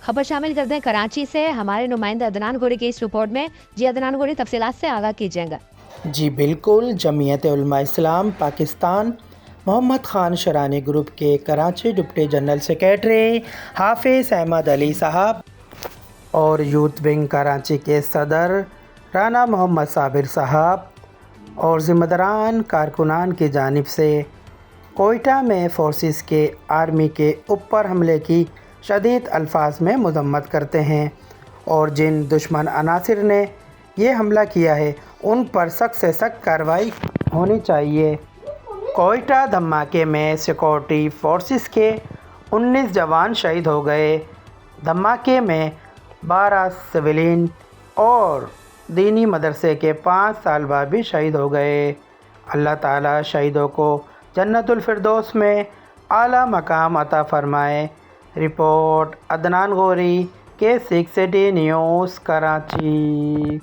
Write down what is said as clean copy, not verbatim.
खबर शामिल करते हैं कराची से हमारे नुमाइंदा अदनान गोरी की इस रिपोर्ट में। जी अदनान गोरी, तफसीलात से आगाह कीजिएगा। जी बिल्कुल। जमीयत उलमा इस्लाम पाकिस्तान मोहम्मद ख़ान शरानी ग्रुप के कराची डिप्टी जनरल सेक्रेटरी हाफिज़ अहमद अली साहब और यूथ विंग कराची के सदर राना मोहम्मद साबिर साहब और ज़िम्मेदारान कारकुनान की जानिब से कोयटा में फोर्सेस के आर्मी के ऊपर हमले की शदीद अल्फाज में मज़म्मत करते हैं और जिन दुश्मन अनासिर ने ये हमला किया है उन पर सख्त से सख्त कार्रवाई होनी चाहिए। कोयटा धमाके में सिक्योरिटी फोर्सेस के 19 जवान शहीद हो गए। धमाके में 12 सिविलियन और दीनी मदरसे के 5 तालबा भी शहीद हो गए। अल्लाह ताला शहीदों को जन्नतुल फिरदौस में आला मकाम अता फरमाए। रिपोर्ट अदनान गोरी, K6 सिटी न्यूज़, कराची।